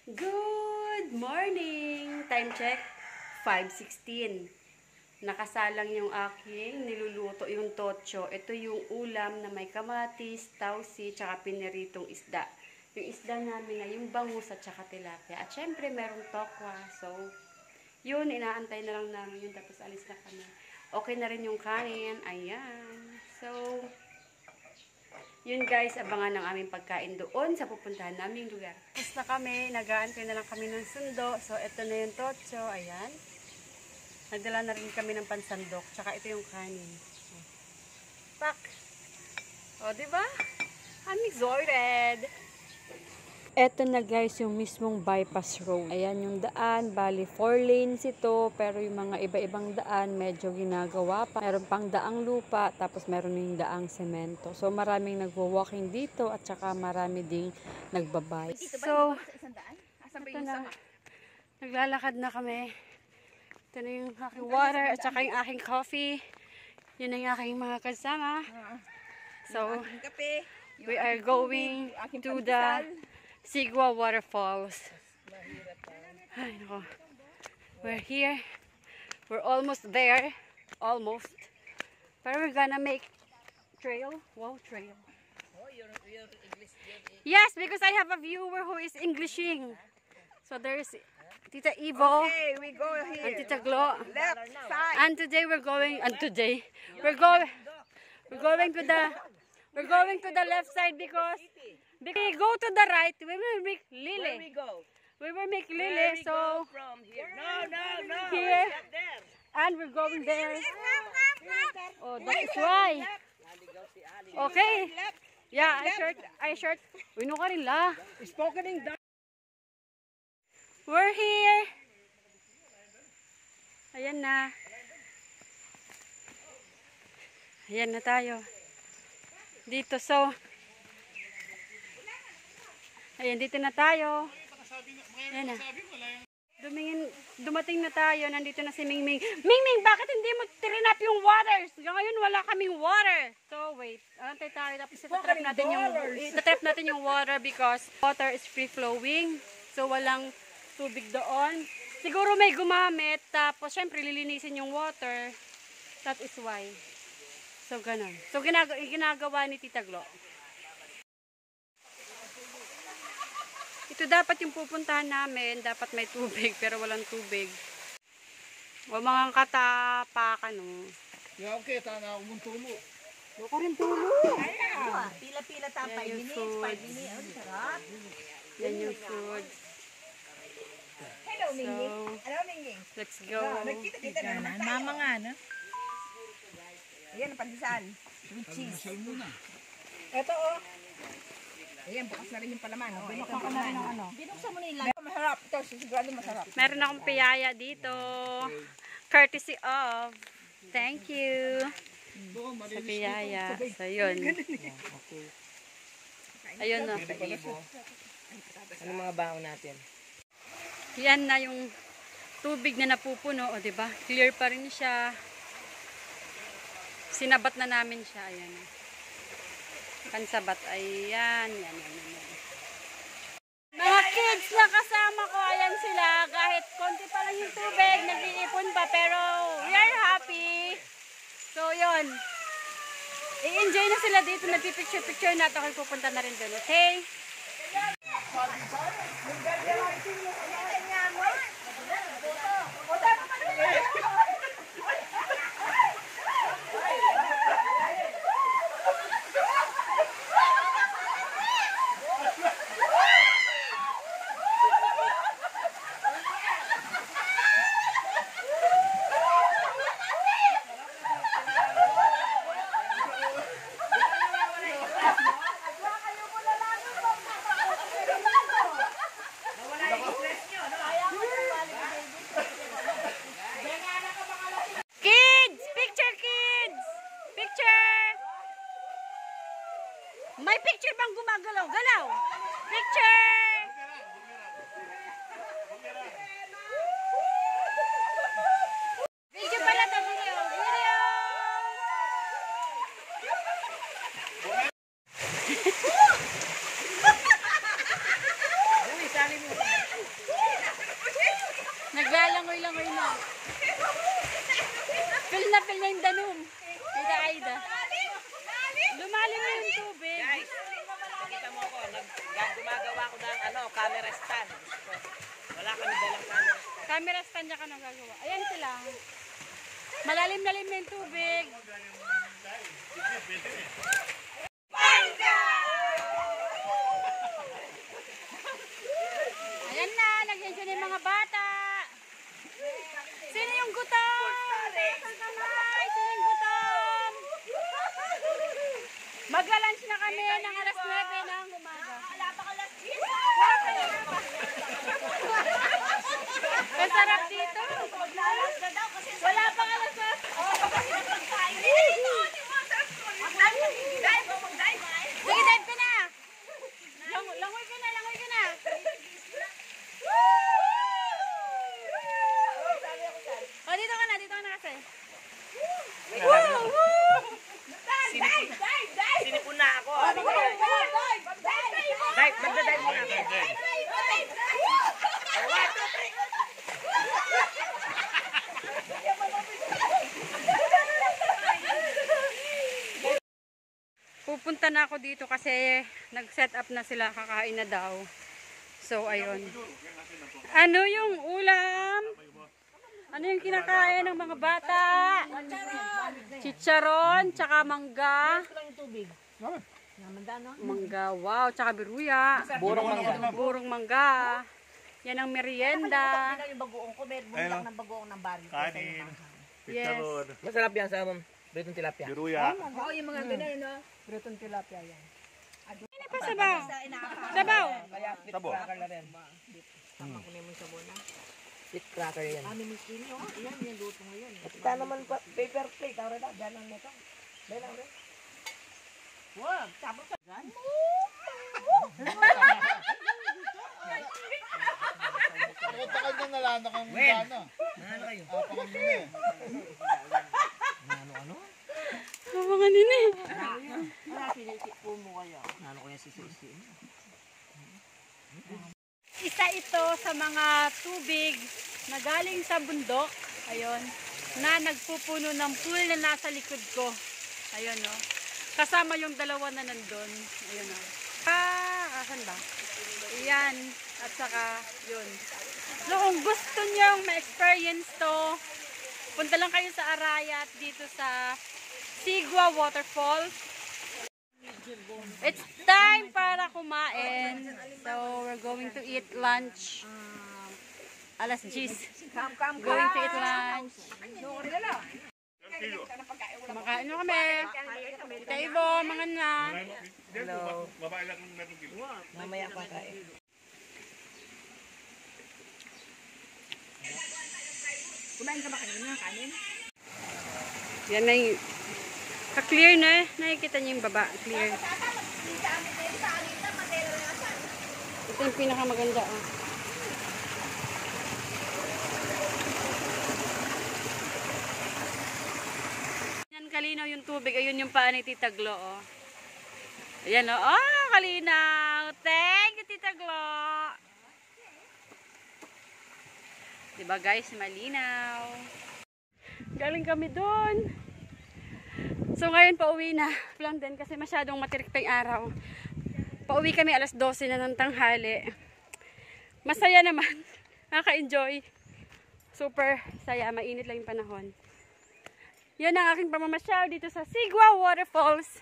Good morning! Time check, 5:16. Nakasalang yung aking niluluto, yung tocho. Ito yung ulam na may kamatis, tausi, tsaka piniritong isda. Yung isda namin na yung bangus at tsaka tilapia. At syempre, merong tokwa. So, yun, inaantay na lang namin yun. Tapos alis na kami. Okay na rin yung kanin. Ayan. So, yun guys, abangan ng aming pagkain doon sa pupuntahan naming lugar. Tapos na kami, nag-aantay na lang kami ng sundo. So, ito na yung tocho. Ayan. Nagdala na rin kami ng pansandok. Tsaka ito yung kanin. Pak! O, diba? I'm excited! Eto na guys, yung mismong bypass road. Ayan yung daan, bali 4 lanes ito, pero yung mga iba-ibang daan medyo ginagawa pa. Meron pang daang lupa, tapos meron yung daang semento. So maraming nagwo-walking dito at saka marami ding nagbabike. So, ito na. Naglalakad na kami. Ito na yung aking water at saka yung aking coffee. Yun ang aking mga kasama. So, we are going to the Sigua Waterfalls. Ay, nako. We're here. We're almost there. Almost. But we're gonna make trail. Wow, trail. Yes, because I have a viewer who is Englishing. So there's Tita Ivo. Okay, we go here. And Tita Glo. Left side. And today we're going. We're going to the left side because we go to the right. We will make lily. Where we go? We will make Where lily. we So go from here? No. Here. Stop there. and we're going there. Oh, that is why. Okay. Yeah, I shirt. Uy, no ka rin la. Spokening down. We're here. Ayan na. Ayan na tayo. Dito, so. Ayan, dito na tayo. Ayan na. Dumating na tayo. Nandito na si Mingming. Mingming, bakit hindi mo tirinap yung waters? Ngayon wala kaming water. So, wait. Antay tayo. Tapos itatrap natin yung water because water is free flowing. So, walang tubig doon. Siguro may gumamit. Tapos, syempre, lilinisin yung water. That is why. So, ganun. So, ginagawa ni Tita Glo. Ito dapat yung pupuntahan namin. Dapat may tubig, pero walang tubig. O mga katapakan, no. Ya, okay, tana akong tulo. Huwag ka rin tulo. Pila-pila tayo. 5 minutes. 5 minutes. Ang sarap. Yan yung food. Hello, Minging. So, Hello, Minging. let's go. Nagkita-kita na naman tayo. Mama nga, no? Ayan, pandesal. With cheese. Ito, oh. Ayan, bukas na rin yung palaman. Oh, binuksan ko na rin ang ano. Binuksan mo na yung lahat. Masarap. Ito, sigurado masarap. Meron akong piyaya dito. Courtesy of. Thank you. Sa piyaya. So, yun. Ayun, no. Ano mga baon natin? Yan na yung tubig na napupuno. O, diba? Clear pa rin siya. Sinabat na namin siya. Ayan. Pansabat. Ayan. Yan. Mga kids na kasama ko. Ayan sila. Kahit konti pa lang yung tubig. Nag-iipon pa. Pero we are happy. So, yun. I-enjoy na sila dito. Nagpipicture-picture na. Ako pupunta na rin doon. Okay? na yung danom. Tita Aida. Lumalim na yung tubig. Guys, nakita mo ko, gumagawa ko ng camera stand. Wala kami dalang camera stand. Camera stand niya ka nang gagawa. Ayan sila. Malalim-lalim na yung tubig. Ayan na, nagyan yung mga bata. Sino yung gutom? Kamay, sino yung gutom? Magla-lunch na kami ng alas 9 ng umaga. Ang sarap dito. Wala pang alas 9. Sige, dive ka na. Langoy ka na, langoy ka na. O, dito ka na kasi. Sinipuna ako. Magdadive muna ako. Pupunta na ako dito kasi nag-set up na sila, kakain na daw. So, ayun. Ano yung ulam? Ano yung kinakain ng mga bata? Chicharon, tsaka mangga. Mangga, wow, tsaka biruya. Burong mangga. Yan ang merienda. Yung bagoong ko, may bumulak ng bagoong ng baril. Kanin. Yes. Masarap yan sa Britong tilapia. Biruya. Oo, yung mga ganyan, no? Britong tilapia yan. Ano pa sabaw? Sabaw. Sabo. Tama ko na yung sabon na. Pit cracker yan. Ano yung skin, no? Yan luto ngayon. Kita naman pa, paper plate. Tawara na, dyan lang nito. Dyan lang rin. Wag, sabon ka dyan. Nakita ka dyan nalana kang gana. Ano kayo? Apakan mo na eh. Mga nini. Wala, sinisip mo kayo. Ano ko yung sisisi? Isa ito sa mga tubig na galing sa bundok. Ayun. Na nagpupuno ng pool na nasa likod ko. Ayun, no. Kasama yung dalawa na nandun. Ayun, no. Asan ba? Ayan. At saka, yun. So, kung gusto nyong ma-experience to, punta lang kayo sa Arayat dito sa Sigua Waterfalls. It's time para kumain. So, we're going to eat lunch. Alas 10. Going to eat lunch. Makain nyo kami. Kaibo, mga na. Hello. Babae lang ng metong kilo. Mamaya pa kain. Kumain ka ba kanina? Kanin? Yan na yung ka-clear na. Nakikita niyo yung baba. Clear. Ito yung pinakamaganda. Oh. Yan kalinaw yung tubig. Ayun yung paa ni Tita Glo. Oh. Ayan o. Oh, kalinaw. Thank you, Tita Glo. Diba guys, malinaw. Galing kami doon. So ngayon pauwi na. Lang din kasi masyadong matirik pa yung araw. Pauwi kami alas 12 na ng tanghali. Masaya naman. Nakaka-enjoy. Super saya. Mainit lang yung panahon. Yan ang aking pamamasyal dito sa Sigua Waterfalls.